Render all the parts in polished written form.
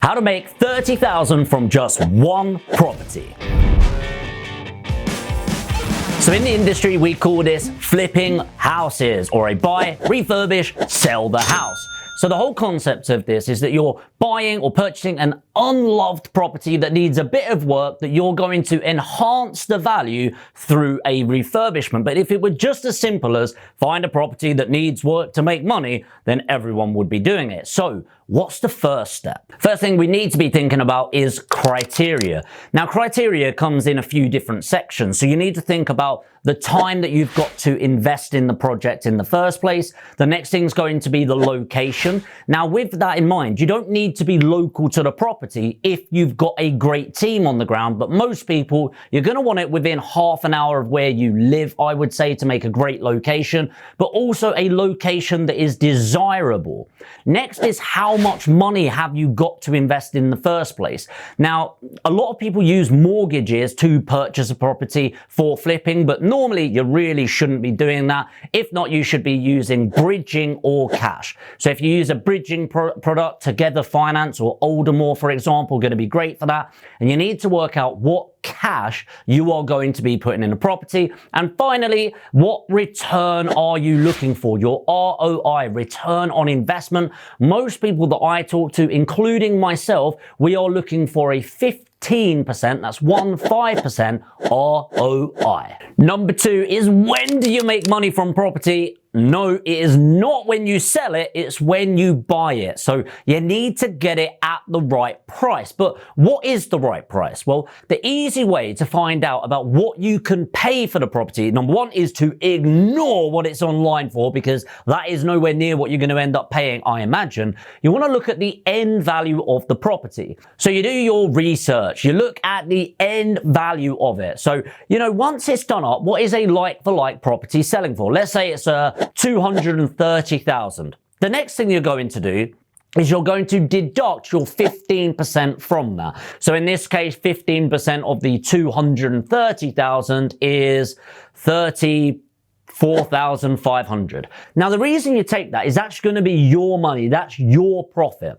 How to make $30,000 from just one property. So in the industry, we call this flipping houses, or a buy, refurbish, sell the house. So the whole concept of this is that you're buying or purchasing an unloved property that needs a bit of work that you're going to enhance the value through a refurbishment. But if it were just as simple as find a property that needs work to make money, then everyone would be doing it. So what's the first step? First thing we need to be thinking about is criteria. Now, criteria comes in a few different sections. So you need to think about the time that you've got to invest in the project in the first place. The next thing is going to be the location. Now, with that in mind, you don't need to be local to the property if you've got a great team on the ground, but most people, you're going to want it within half an hour of where you live, I would say, to make a great location, but also a location that is desirable. Next is how much money have you got to invest in the first place? Now, a lot of people use mortgages to purchase a property for flipping, but normally you really shouldn't be doing that. If not, you should be using bridging or cash. So if you use a bridging product, Together Finance or Aldermore, for example, going to be great for that. And you need to work out what cash you are going to be putting in a property. And finally, what return are you looking for? Your ROI, return on investment. Most people that I talk to, including myself, we are looking for a 15%, that's 15% ROI. Number two is, when do you make money from property? No, it is not when you sell it, it's when you buy it. So you need to get it at the right price. But what is the right price? Well, the easy way to find out about what you can pay for the property, number one, is to ignore what it's online for, because that is nowhere near what you're going to end up paying, I imagine. You want to look at the end value of the property. So you do your research, you look at the end value of it. So, once it's done up, what is a like-for-like property selling for? Let's say it's $230,000. The next thing you're going to do is you're going to deduct your 15% from that. So in this case, 15% of the 230,000 is 34,500. Now, the reason you take that is that's going to be your money. That's your profit.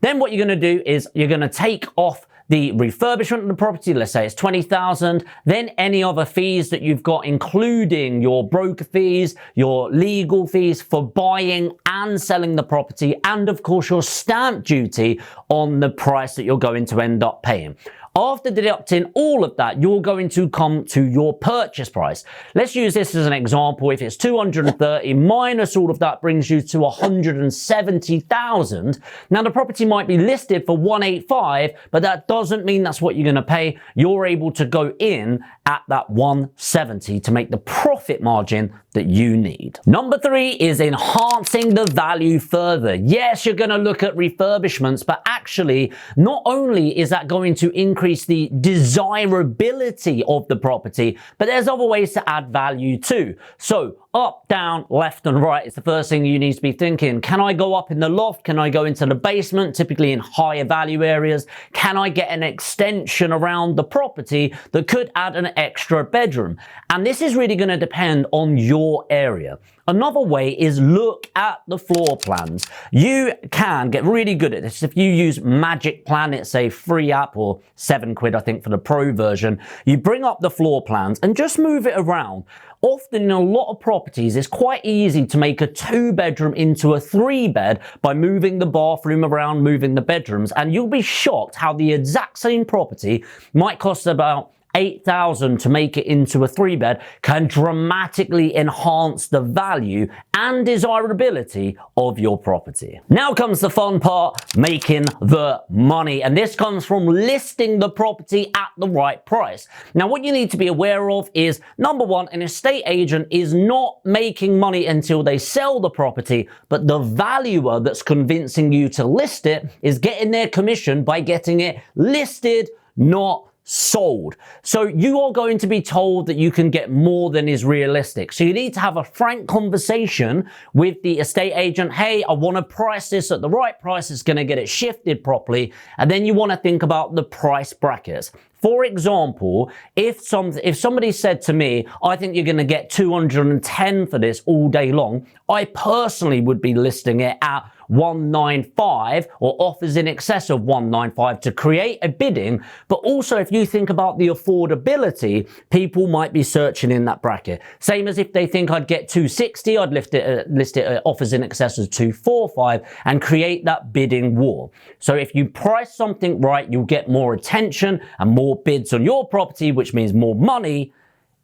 Then what you're going to do is you're going to take off the refurbishment of the property. Let's say it's 20,000. Then any other fees that you've got, including your broker fees, your legal fees for buying and selling the property, and of course your stamp duty on the price that you're going to end up paying. After deducting all of that, you're going to come to your purchase price. Let's use this as an example. If it's 230 minus all of that brings you to 170,000. Now, the property might be listed for 185, but that doesn't mean that's what you're going to pay. You're able to go in at that 170 to make the profit margin that you need. Number three is enhancing the value further. Yes, you're going to look at refurbishments, but actually, not only is that going to increase the desirability of the property, but there's other ways to add value too. So up, down, left and right is the first thing you need to be thinking. Can I go up in the loft? Can I go into the basement, typically in higher value areas? Can I get an extension around the property that could add an extra bedroom? And this is really going to depend on your area. Another way is look at the floor plans. You can get really good at this. If you use Magic Plan, it's a free app, or £7, I think, for the pro version. You bring up the floor plans and just move it around. Often in a lot of properties, it's quite easy to make a 2-bedroom into a 3-bed by moving the bathroom around, moving the bedrooms, and you'll be shocked how the exact same property might cost about $8,000 to make it into a 3-bed can dramatically enhance the value and desirability of your property. Now comes the fun part, making the money. And this comes from listing the property at the right price. Now, what you need to be aware of is, number one, an estate agent is not making money until they sell the property, but the valuer that's convincing you to list it is getting their commission by getting it listed, not sold. So you are going to be told that you can get more than is realistic. So you need to have a frank conversation with the estate agent. Hey, I want to price this at the right price. It's going to get it shifted properly. And then you want to think about the price brackets. For example, if somebody said to me, I think you're going to get 210 for this all day long, I personally would be listing it at 195 or offers in excess of 195 to create a bidding. But also, if you think about the affordability, people might be searching in that bracket. Same as if they think I'd get 260, I'd list it at offers in excess of 245 and create that bidding war. So if you price something right, you'll get more attention and more bids on your property, which means more money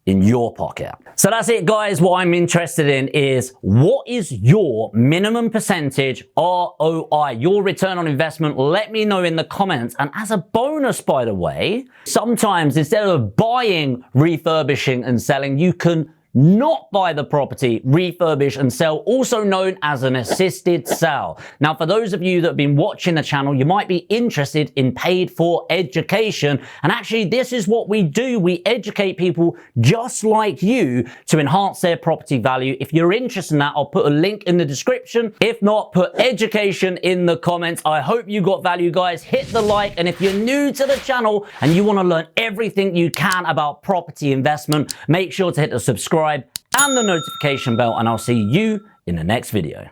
in your pocket. So that's it, guys. What I'm interested in is, what is your minimum percentage ROI, your return on investment? Let me know in the comments. And as a bonus, by the way, sometimes instead of buying, refurbishing and selling, you can not buy the property, refurbish and sell, also known as an assisted sale. Now, for those of you that have been watching the channel, you might be interested in paid for education. And actually, this is what we do. We educate people just like you to enhance their property value. If you're interested in that, I'll put a link in the description. If not, put education in the comments. I hope you got value, guys. Hit the like. And if you're new to the channel and you want to learn everything you can about property investment, make sure to hit the subscribe and the notification bell, and I'll see you in the next video.